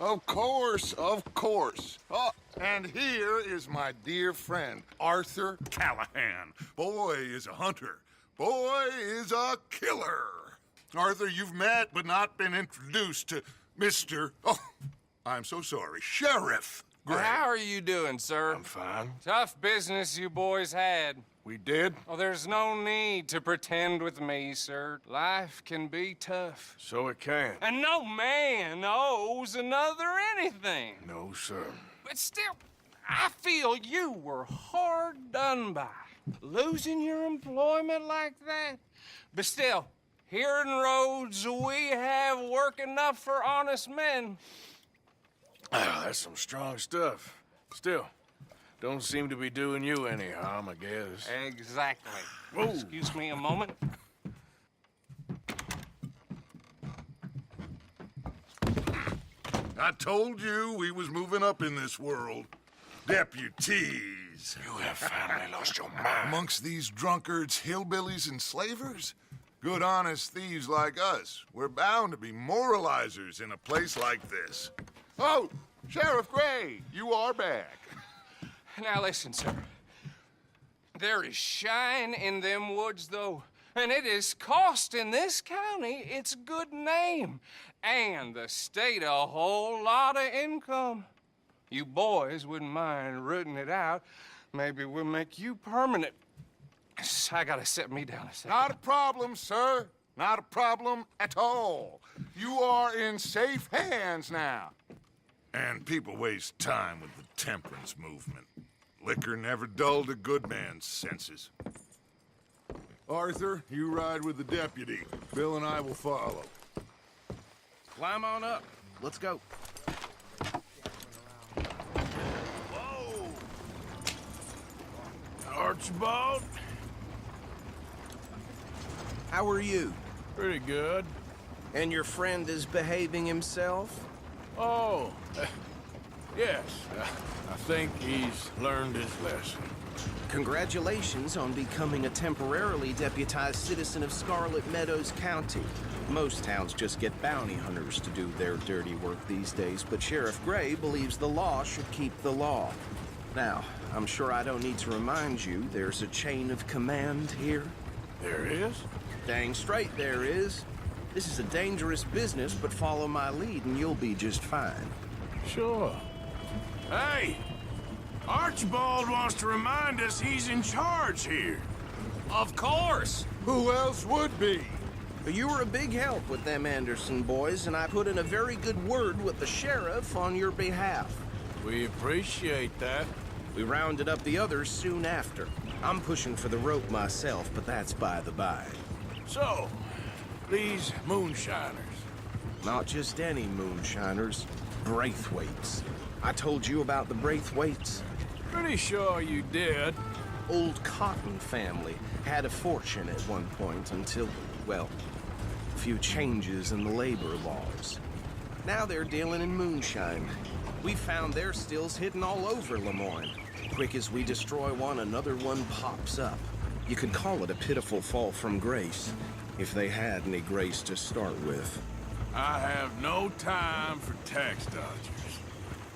Of course, of course. Oh, and here is my dear friend, Arthur Callahan. Boy is a hunter. Boy is a killer. Arthur, you've met but not been introduced to Mr. Oh, I'm so sorry, Sheriff Gray. How are you doing, sir? I'm fine. Tough business you boys had. We did? Oh, there's no need to pretend with me, sir. Life can be tough. So it can. And no man owes another anything. No, sir. But still, I feel you were hard done by. Losing your employment like that. But still, here in Rhodes, we have work enough for honest men. That's some strong stuff. Still, don't seem to be doing you any harm, I guess. Exactly. Whoa. Excuse me a moment. I told you we was moving up in this world. Deputies. You have finally lost your mind. Amongst these drunkards, hillbillies, and slavers? Good, honest thieves like us. We're bound to be moralizers in a place like this. Oh, Sheriff Gray, you are back. Now listen, sir. There is shine in them woods, though, and it is costing this county its good name and the state a whole lot of income. You boys wouldn't mind rooting it out. Maybe we'll make you permanent. I gotta sit me down a second. Not a problem, sir. Not a problem at all. You are in safe hands now. And people waste time with the temperance movement. Liquor never dulled a good man's senses. Arthur, you ride with the deputy. Bill and I will follow. Climb on up. Let's go. Whoa! Archibald? How are you? Pretty good. And your friend is behaving himself? Oh, yes. I think he's learned his lesson. Congratulations on becoming a temporarily deputized citizen of Scarlet Meadows County. Most towns just get bounty hunters to do their dirty work these days, but Sheriff Gray believes the law should keep the law. Now, I'm sure I don't need to remind you there's a chain of command here. There is? Dang straight there is. This is a dangerous business, but follow my lead and you'll be just fine. Sure. Hey! Archibald wants to remind us he's in charge here. Of course. Who else would be? You were a big help with them Anderson boys, and I put in a very good word with the sheriff on your behalf. We appreciate that. We rounded up the others soon after. I'm pushing for the rope myself, but that's by the by. So, these moonshiners. Not just any moonshiners, Braithwaites. I told you about the Braithwaites? Pretty sure you did. Old Cotton family had a fortune at one point until, well, a few changes in the labor laws. Now they're dealing in moonshine. We found their stills hidden all over Lemoyne. Quick as we destroy one, another one pops up. You could call it a pitiful fall from grace, if they had any grace to start with. I have no time for tax dodgers.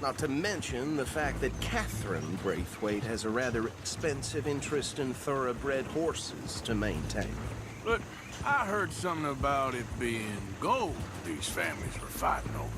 Not to mention the fact that Catherine Braithwaite has a rather expensive interest in thoroughbred horses to maintain. Look, I heard something about it being gold these families were fighting over.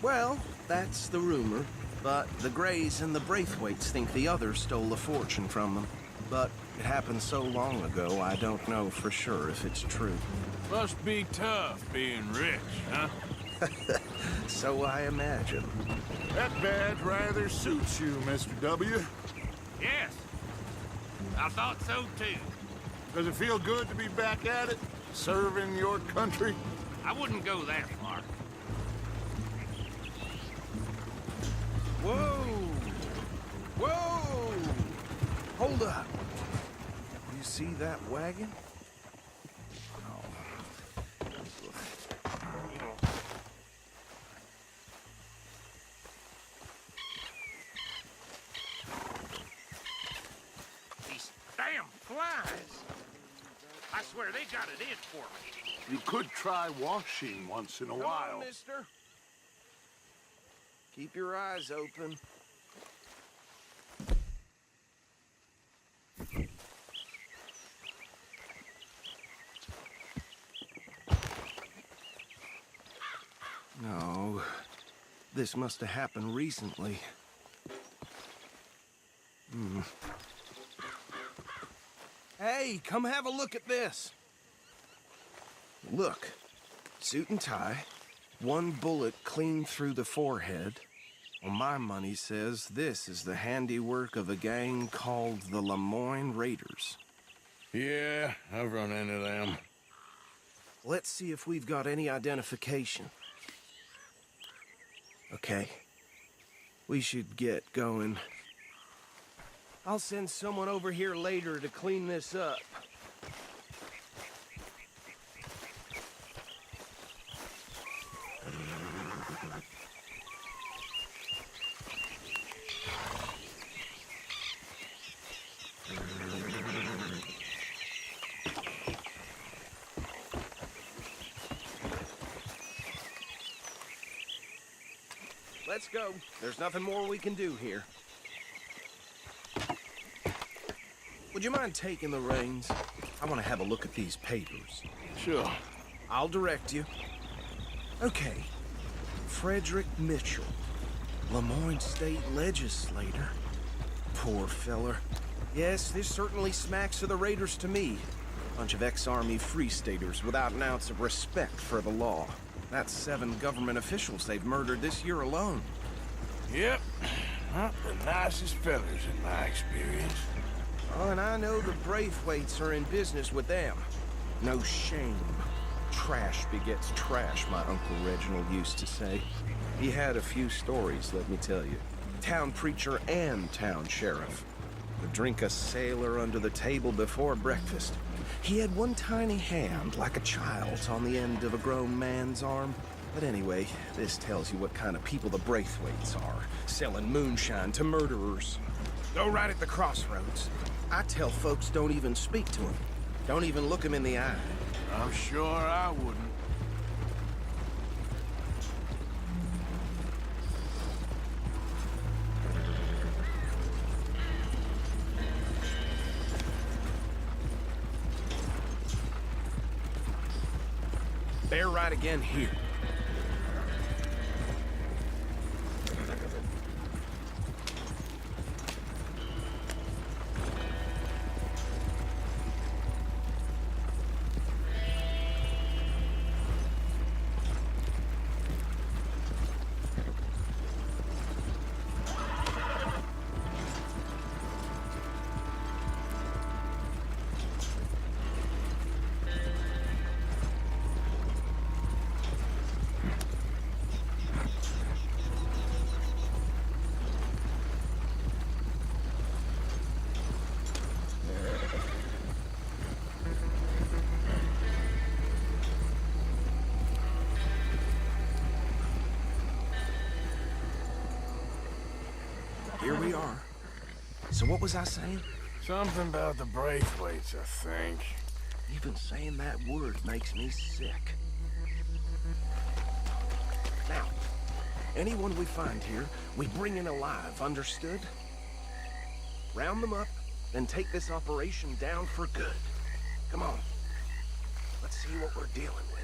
Well, that's the rumor. But the Grays and the Braithwaites think the others stole a fortune from them. But it happened so long ago, I don't know for sure if it's true. Must be tough being rich, huh? So I imagine. That badge rather suits you, Mr. W. Yes. I thought so, too. Does it feel good to be back at it? Serving your country? I wouldn't go that far. Whoa! Whoa! Hold up. You see that wagon? These damn flies. I swear they got it in for me. You could try washing once in a Come while. on, mister. Keep your eyes open. No, this must have happened recently. Hey, come have a look at this. Look, suit and tie, one bullet clean through the forehead. Well, my money says this is the handiwork of a gang called the Lemoyne Raiders. Yeah, I've run into them. Let's see if we've got any identification. Okay. We should get going. I'll send someone over here later to clean this up. Let's go. There's nothing more we can do here. Would you mind taking the reins? I want to have a look at these papers. Sure. I'll direct you. Okay. Frederick Mitchell, Lemoyne State Legislator. Poor feller. Yes, this certainly smacks of the Raiders to me. Bunch of ex-Army Free Staters without an ounce of respect for the law. That's 7 government officials they've murdered this year alone. Yep. Not the nicest fellas in my experience. Oh, and I know the Braithwaites are in business with them. No shame. Trash begets trash, my Uncle Reginald used to say. He had a few stories, let me tell you. Town preacher and town sheriff. Would drink a sailor under the table before breakfast. He had one tiny hand, like a child's, on the end of a grown man's arm. But anyway, this tells you what kind of people the Braithwaites are. Selling moonshine to murderers. Go right at the crossroads. I tell folks don't even speak to him. Don't even look him in the eye. I'm sure I wouldn't. Bear right again here. Here we are. So what was I saying? Something about the Braithwaites, I think. Even saying that word makes me sick. Now, anyone we find here, we bring in alive, understood? Round them up, then take this operation down for good. Come on. Let's see what we're dealing with.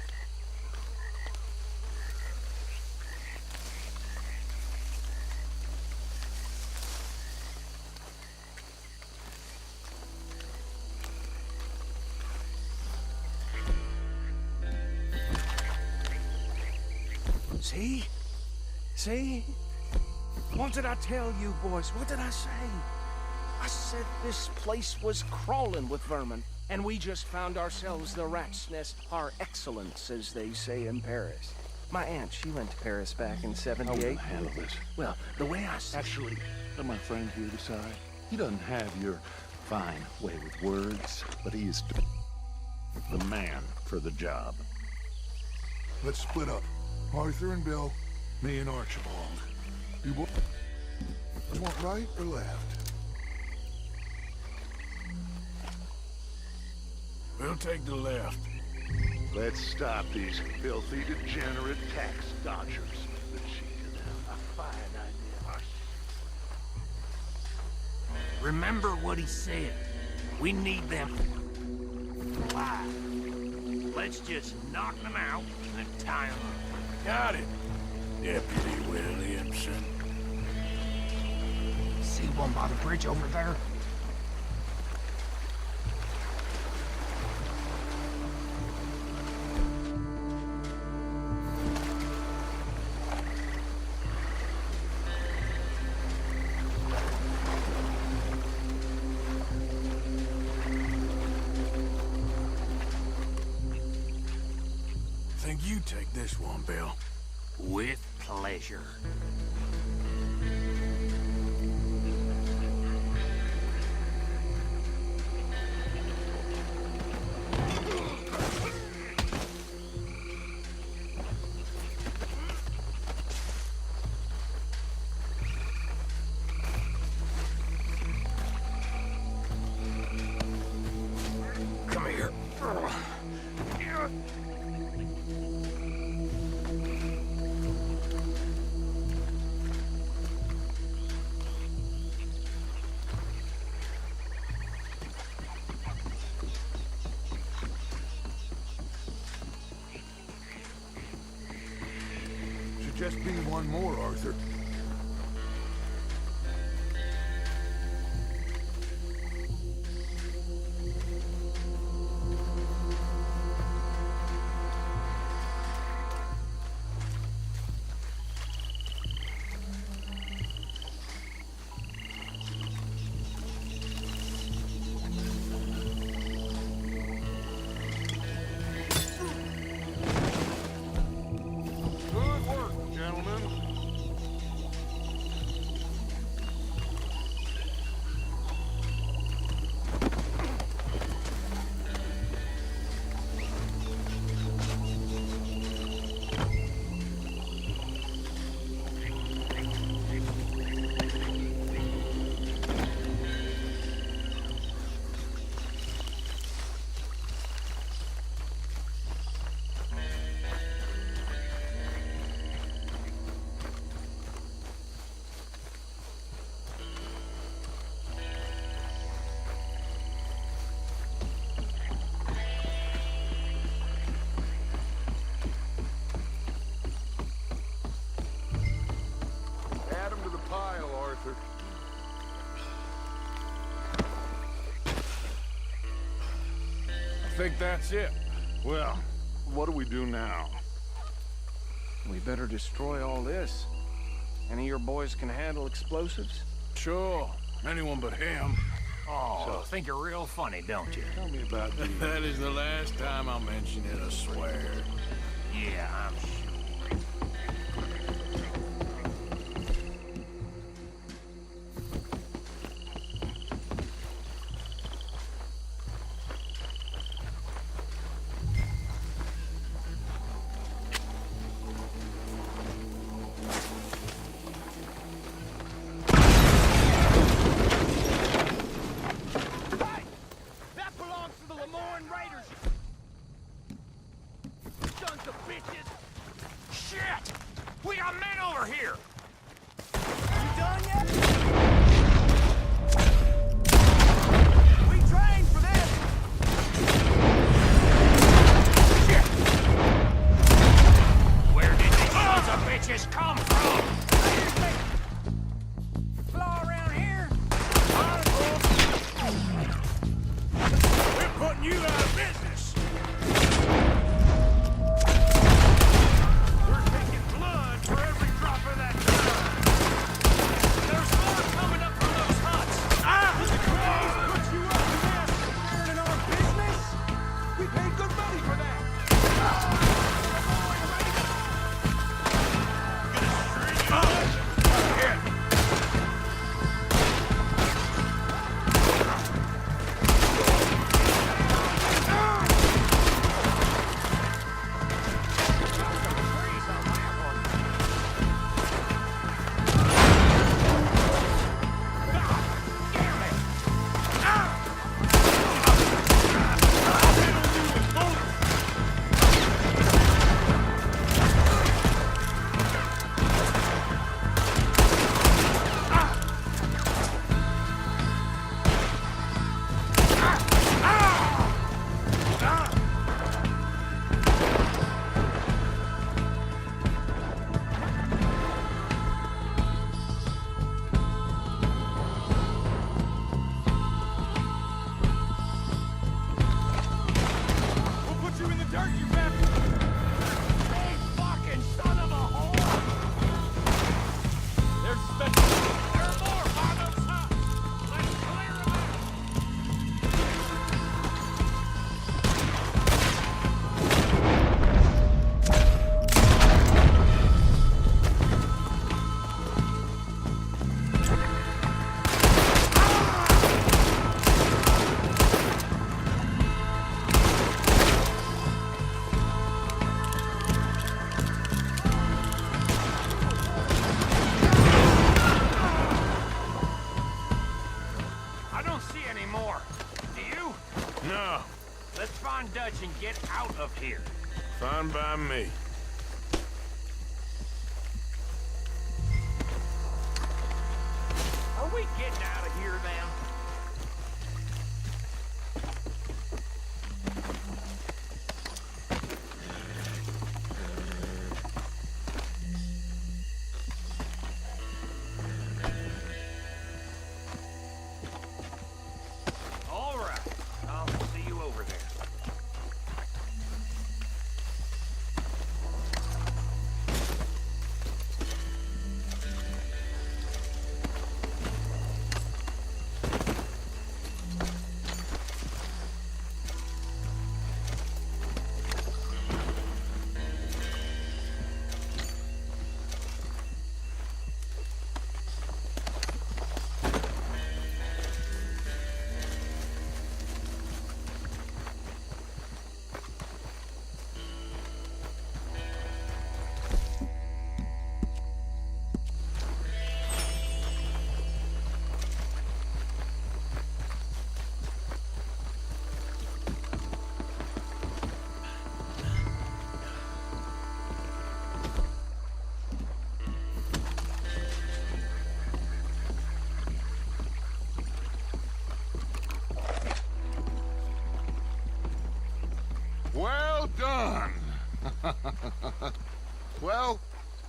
See? See? What did I tell you, boys? What did I say? I said this place was crawling with vermin, and we just found ourselves the rat's nest par excellence, as they say in Paris. My aunt, she went to Paris back in '78. How will I handle this? Well, the way I see Actually, let my friend here decide. He doesn't have your fine way with words, but he is the man for the job. Let's split up. Arthur and Bill, me and Archibald. You want right or left? We'll take the left. Let's stop these filthy, degenerate tax dodgers. The cheat of them. a fine Remember what he said. We need them alive. Let's just knock them out and tie them up. Got it, Deputy Williamson. See one by the bridge over there? Think you take this one, Bill. With pleasure. Come here. Should just be one more, Arthur. Good work, gentlemen. Add 'em to the pile, Arthur. I think that's it. Well, what do we do now? We better destroy all this. Any of your boys can handle explosives? Sure. Anyone but him. Oh, think you're real funny, don't you? Tell me about the... That is the last time I'll mention it, I swear. Yeah, I'm sure. That belongs to the Lemoyne Raiders! Sons of bitches! Shit! We got men over here! You done yet? We trained for this! Shit! Where did these sons of bitches come from? Flaw around here? We're putting you out of business. We're taking blood for every drop of that blood. There's get out of here. Fine by me. Are we getting out of here then? All right. I'll see you over there. Well done. Well,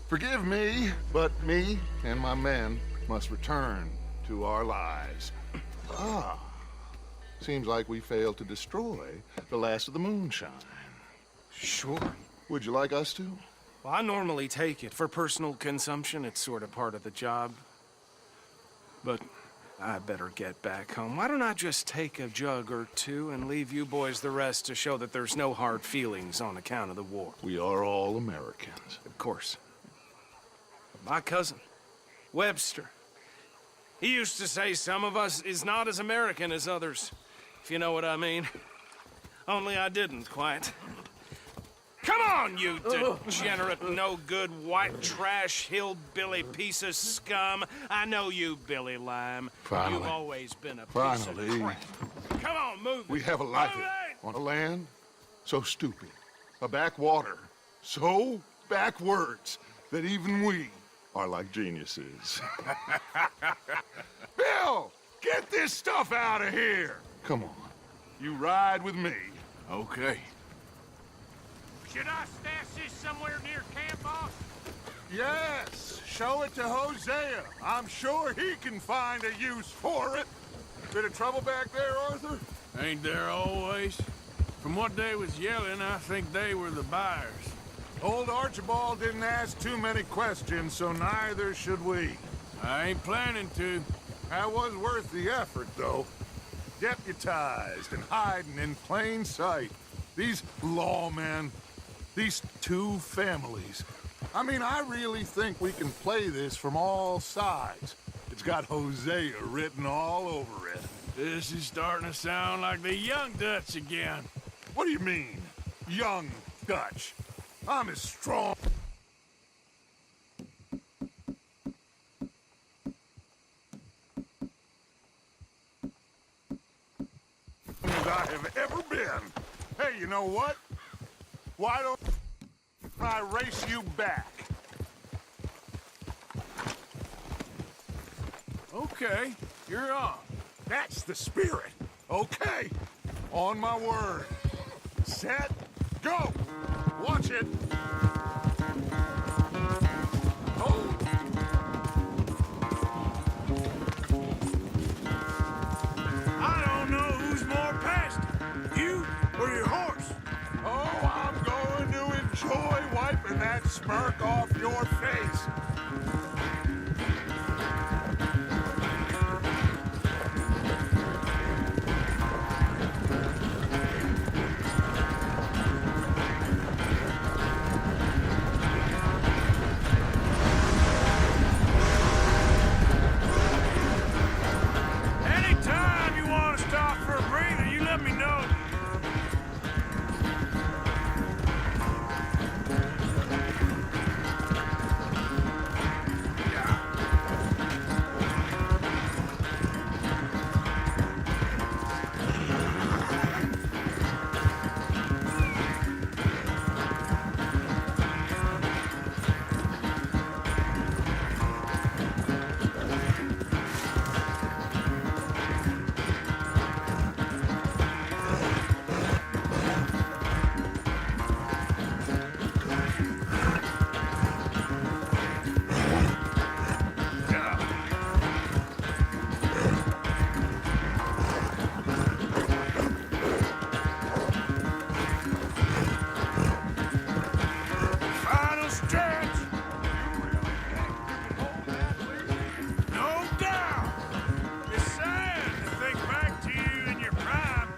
forgive me, but me and my men must return to our lives. Ah, seems like we failed to destroy the last of the moonshine. Sure. Would you like us to? Well, I normally take it. For personal consumption, it's sort of part of the job. But I better get back home. Why don't I just take a jug or two and leave you boys the rest to show that there's no hard feelings on account of the war? We are all Americans. Of course. My cousin, Webster, he used to say some of us is not as American as others, if you know what I mean. Only I didn't quite. Come on, you degenerate, no-good, white trash, hillbilly piece of scum. I know you, Billy Lime. Finally. You've always been a piece Finally. of crap. Come on, move We it. have a life Move it! on a land so stupid, a backwater so backwards that even we are like geniuses. Bill, get this stuff out of here. Come on, you ride with me. Okay. Should I stash this somewhere near camp, boss? Yes, show it to Hosea. I'm sure he can find a use for it. Bit of trouble back there, Arthur? Ain't there always? From what they was yelling, I think they were the buyers. Old Archibald didn't ask too many questions, so neither should we. I ain't planning to. That was worth the effort, though. Deputized and hiding in plain sight. These lawmen, these two families. I mean, I really think we can play this from all sides. It's got Hosea written all over it. This is starting to sound like the Young Dutch again. What do you mean, young Dutch? I'm as strong as I have ever been. Hey, you know what? Why don't I race you back? Okay, you're on. That's the spirit. Okay, on my word. Set, go. Watch it. Hold. I don't know who's more past it, you or your horse. Oh, I'm going to enjoy wiping that smirk off your face. Anytime you want to stop for a breather, you let me know. stretch! No doubt! It's sad to think back to you in your prime.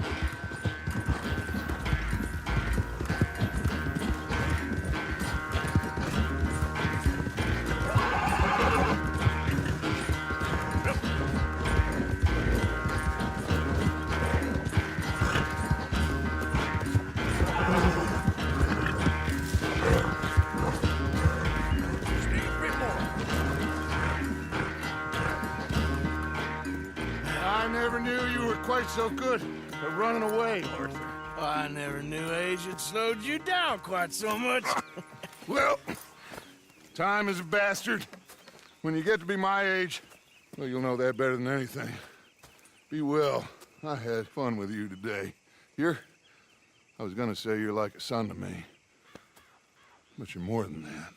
Just need a bit more. I never knew you were quite so good at running away, Arthur. I never knew age had slowed you down quite so much. Well, time is a bastard. When you get to be my age, well, you'll know that better than anything. Be well. I had fun with you today. I was gonna say you're like a son to me, but you're more than that.